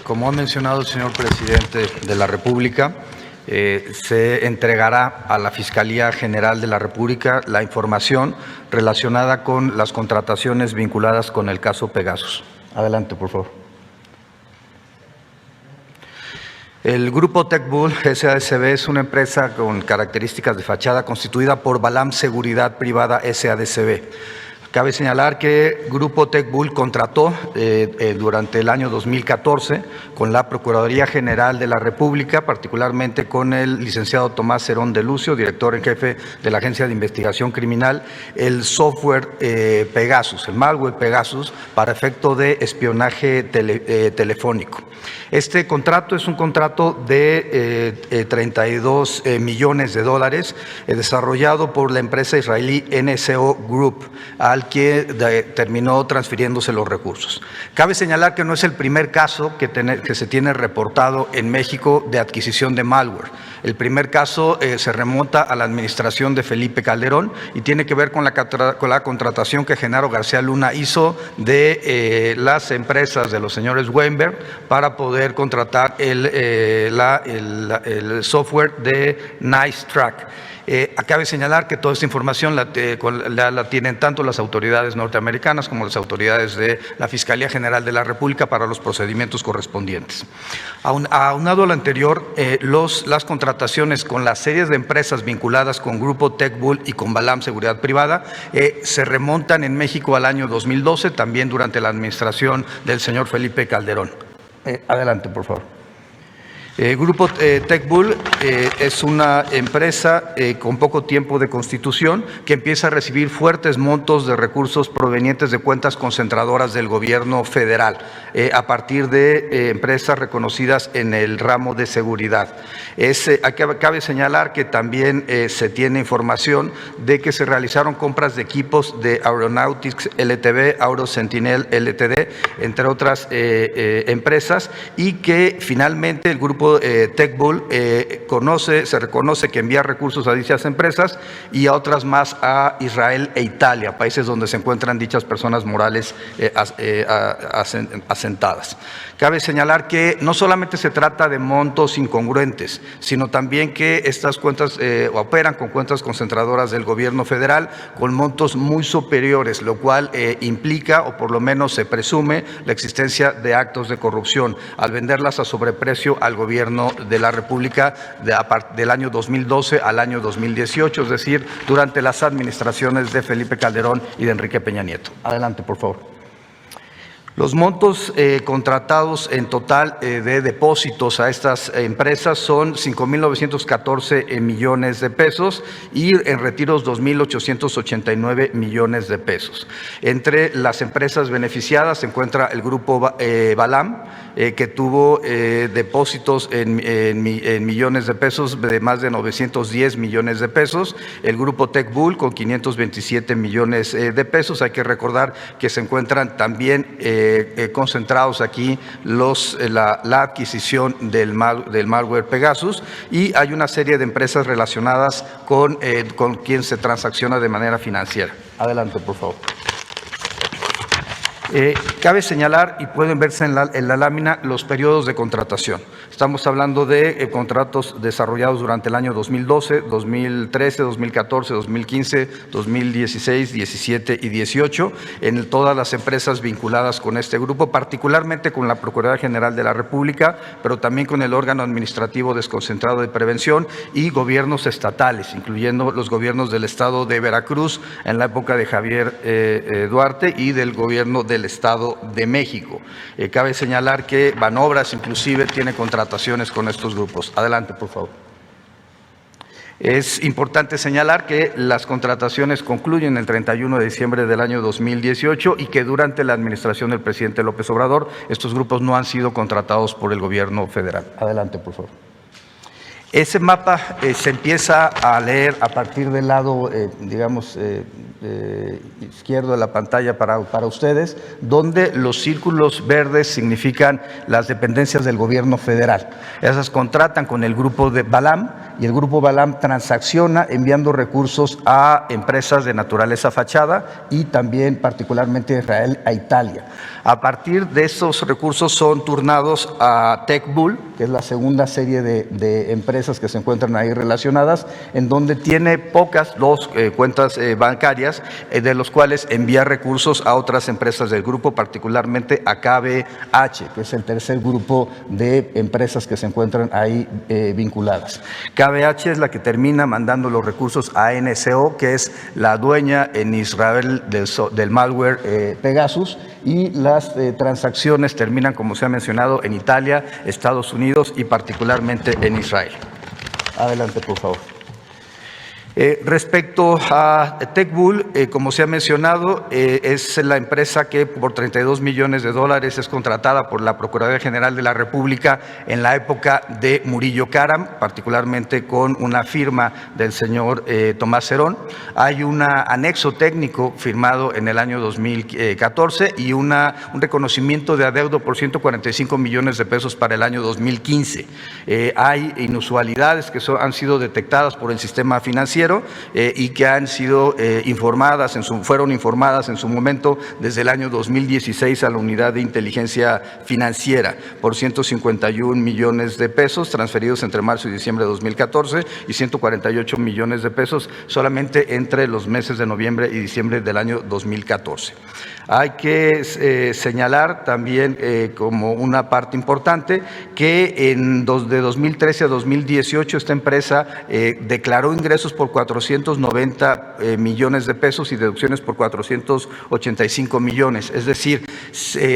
Como ha mencionado el señor presidente de la República, se entregará a la Fiscalía General de la República la información relacionada con las contrataciones vinculadas con el caso Pegasus. Adelante, por favor. El Grupo TechBull SADCB es una empresa con características de fachada constituida por Balam Seguridad Privada SADCB. Cabe señalar que Grupo TechBull contrató durante el año 2014 con la Procuraduría General de la República, particularmente con el licenciado Tomás Herón de Lucio, director en jefe de la Agencia de Investigación Criminal, el software Pegasus, el malware Pegasus, para efecto de espionaje telefónico. Este contrato es un contrato de 32 millones de dólares desarrollado por la empresa israelí NSO Group, al que terminó transfiriéndose los recursos. Cabe señalar que no es el primer caso que se tiene reportado en México de adquisición de malware. El primer caso se remonta a la administración de Felipe Calderón y tiene que ver con la contratación que Genaro García Luna hizo de las empresas de los señores Weinberg para poder contratar el software de NiceTrack. Cabe señalar que toda esta información la tienen tanto las autoridades norteamericanas como las autoridades de la Fiscalía General de la República para los procedimientos correspondientes. Aunado a lo anterior, las contrataciones con las series de empresas vinculadas con Grupo TechBull y con Balam Seguridad Privada se remontan en México al año 2012, también durante la administración del señor Felipe Calderón. Adelante, por favor. Grupo TechBull es una empresa con poco tiempo de constitución que empieza a recibir fuertes montos de recursos provenientes de cuentas concentradoras del gobierno federal a partir de empresas reconocidas en el ramo de seguridad. Cabe señalar que también se tiene información de que se realizaron compras de equipos de Aeronautics LTD, Auro Sentinel LTD, entre otras empresas, y que finalmente el Grupo TechBull se reconoce que envía recursos a dichas empresas y a otras más a Israel e Italia, países donde se encuentran dichas personas morales asentadas. Cabe señalar que no solamente se trata de montos incongruentes, sino también que estas cuentas operan con cuentas concentradoras del gobierno federal con montos muy superiores, lo cual implica, o por lo menos se presume, la existencia de actos de corrupción al venderlas a sobreprecio al gobierno de la República del año 2012 al año 2018, es decir, durante las administraciones de Felipe Calderón y de Enrique Peña Nieto. Adelante, por favor. Los montos contratados en total de depósitos a estas empresas son 5.914 millones de pesos y en retiros 2.889 millones de pesos. Entre las empresas beneficiadas se encuentra el Grupo Balam, que tuvo depósitos en millones de pesos de más de 910 millones de pesos, el Grupo TechBull con 527 millones de pesos. Hay que recordar que se encuentran también concentrados aquí la adquisición del malware Pegasus, y hay una serie de empresas relacionadas con quien se transacciona de manera financiera. Adelante, por favor. Cabe señalar, y pueden verse en la lámina, los periodos de contratación. Estamos hablando de contratos desarrollados durante el año 2012, 2013, 2014, 2015, 2016, 17 y 18, en todas las empresas vinculadas con este grupo, particularmente con la Procuraduría General de la República, pero también con el órgano administrativo desconcentrado de prevención y gobiernos estatales, incluyendo los gobiernos del estado de Veracruz en la época de Javier Duarte y del gobierno del Estado de México. Cabe señalar que Banobras inclusive tiene contrataciones con estos grupos. Adelante, por favor. Es importante señalar que las contrataciones concluyen el 31 de diciembre del año 2018 y que durante la administración del presidente López Obrador estos grupos no han sido contratados por el gobierno federal. Adelante, por favor. Ese mapa se empieza a leer a partir del lado, izquierdo de la pantalla para ustedes, donde los círculos verdes significan las dependencias del gobierno federal. Esas contratan con el grupo de Balam y el grupo Balam transacciona enviando recursos a empresas de naturaleza fachada y también particularmente a Israel, a Italia. A partir de estos recursos son turnados a TechBull, que es la segunda serie de empresas que se encuentran ahí relacionadas, en donde tiene pocas cuentas bancarias, de los cuales envía recursos a otras empresas del grupo, particularmente a KBH, que es el tercer grupo de empresas que se encuentran ahí vinculadas. KBH es la que termina mandando los recursos a NSO, que es la dueña en Israel del malware Pegasus, y las transacciones terminan, como se ha mencionado, en Italia, Estados Unidos y particularmente en Israel. Adelante, por favor. Respecto a TechBull, como se ha mencionado, es la empresa que por $32 millones es contratada por la Procuraduría General de la República en la época de Murillo Karam, particularmente con una firma del señor Tomás Herón. Hay un anexo técnico firmado en el año 2014 y un reconocimiento de adeudo por $145 millones para el año 2015. Hay inusualidades que han sido detectadas por el sistema financiero y que han sido fueron informadas en su momento desde el año 2016 a la Unidad de Inteligencia Financiera por $151 millones transferidos entre marzo y diciembre de 2014 y $148 millones solamente entre los meses de noviembre y diciembre del año 2014. Hay que señalar también como una parte importante que de 2013 a 2018 esta empresa declaró ingresos por $490 millones y deducciones por $485 millones. Es decir,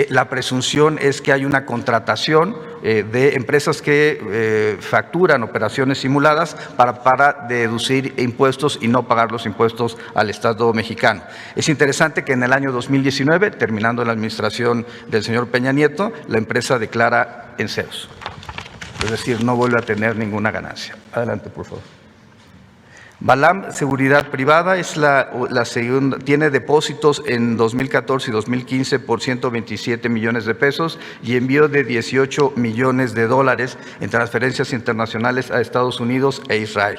la presunción es que hay una contratación de empresas que facturan operaciones simuladas para deducir impuestos y no pagar los impuestos al Estado mexicano. Es interesante que en el año 2019, terminando la administración del señor Peña Nieto, la empresa declara en ceros. Es decir, no vuelve a tener ninguna ganancia. Adelante, por favor. Balam Seguridad Privada es la segunda, tiene depósitos en 2014 y 2015 por $127 millones y envío de $18 millones en transferencias internacionales a Estados Unidos e Israel.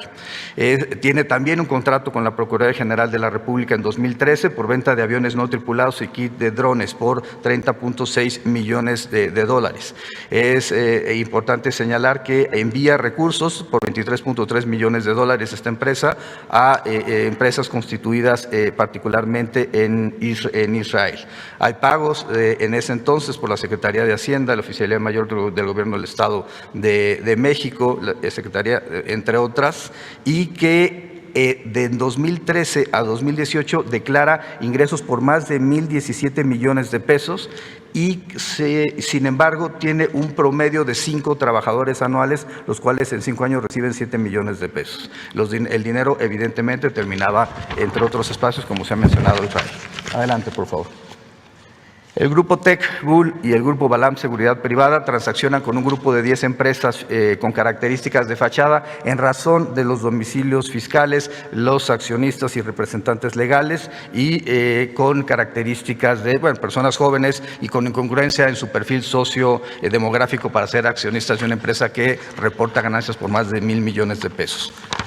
Tiene también un contrato con la Procuraduría General de la República en 2013 por venta de aviones no tripulados y kit de drones por $30.6 millones. Es importante señalar que envía recursos por $23.3 millones esta empresa a empresas constituidas particularmente en Israel. Hay pagos en ese entonces por la Secretaría de Hacienda, la Oficialía Mayor del Gobierno del Estado de México, la Secretaría, entre otras, y que de 2013 a 2018 declara ingresos por más de $1,017 millones y sin embargo tiene un promedio de 5 trabajadores anuales, los cuales en 5 años reciben $7 millones. El dinero evidentemente terminaba entre otros espacios, como se ha mencionado, Israel. Adelante, por favor. El grupo TechBull y el grupo Balam Seguridad Privada transaccionan con un grupo de 10 empresas con características de fachada en razón de los domicilios fiscales, los accionistas y representantes legales y con características de personas jóvenes y con incongruencia en su perfil sociodemográfico para ser accionistas de una empresa que reporta ganancias por más de $1,000 millones.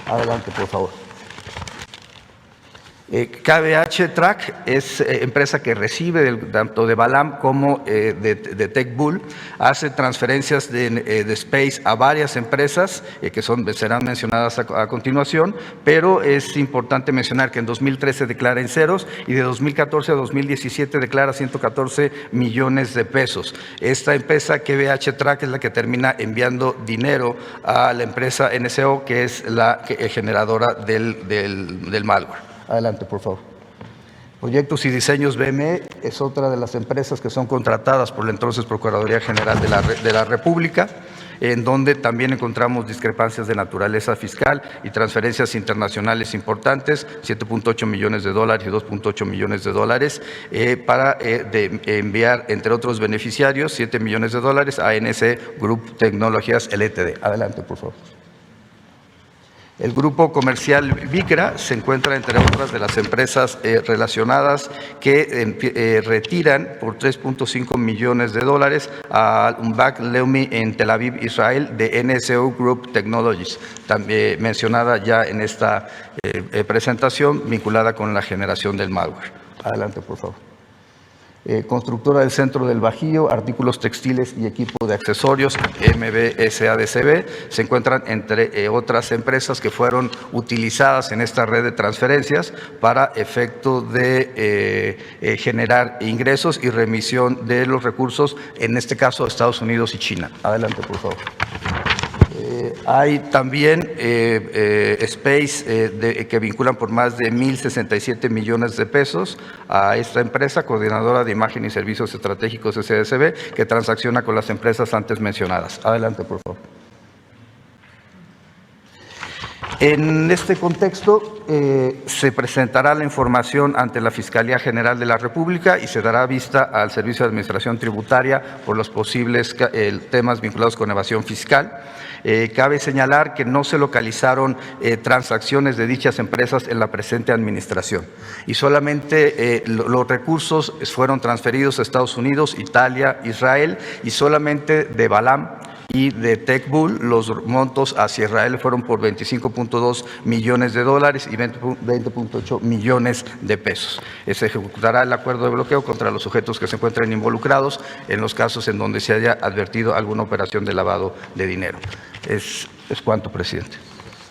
Adelante, por favor. KBH Track es empresa que recibe tanto de Balam como de TechBull, hace transferencias de Space a varias empresas que serán mencionadas a continuación, pero es importante mencionar que en 2013 declara en ceros y de 2014 a 2017 declara $114 millones. Esta empresa KBH Track es la que termina enviando dinero a la empresa NSO, que es la generadora del malware. Adelante, por favor. Proyectos y Diseños BME es otra de las empresas que son contratadas por la entonces Procuraduría General de la República, en donde también encontramos discrepancias de naturaleza fiscal y transferencias internacionales importantes, $7.8 millones y $2.8 millones para enviar, entre otros beneficiarios, $7 millones a NC Group Tecnologías LTD. Adelante, por favor. El grupo comercial Vicra se encuentra entre otras de las empresas relacionadas que retiran por $3.5 millones a Umbak Leumi en Tel Aviv, Israel, de NSO Group Technologies, también mencionada ya en esta presentación, vinculada con la generación del malware. Adelante, por favor. Constructora del Centro del Bajío, artículos textiles y equipo de accesorios, MBSADCB, se encuentran entre otras empresas que fueron utilizadas en esta red de transferencias para efecto de generar ingresos y remisión de los recursos, en este caso Estados Unidos y China. Adelante, por favor. Hay también Space que vinculan por más de 1.067 millones de pesos a esta empresa, Coordinadora de Imagen y Servicios Estratégicos SADCB, que transacciona con las empresas antes mencionadas. Adelante, por favor. En este contexto, se presentará la información ante la Fiscalía General de la República y se dará vista al Servicio de Administración Tributaria por los posibles temas vinculados con evasión fiscal. Cabe señalar que no se localizaron transacciones de dichas empresas en la presente administración y solamente los recursos fueron transferidos a Estados Unidos, Italia, Israel, y solamente de Balam y de TechBull los montos hacia Israel fueron por $25.2 millones y 20.8 millones de pesos. Se ejecutará el acuerdo de bloqueo contra los sujetos que se encuentren involucrados en los casos en donde se haya advertido alguna operación de lavado de dinero. Es cuanto, presidente.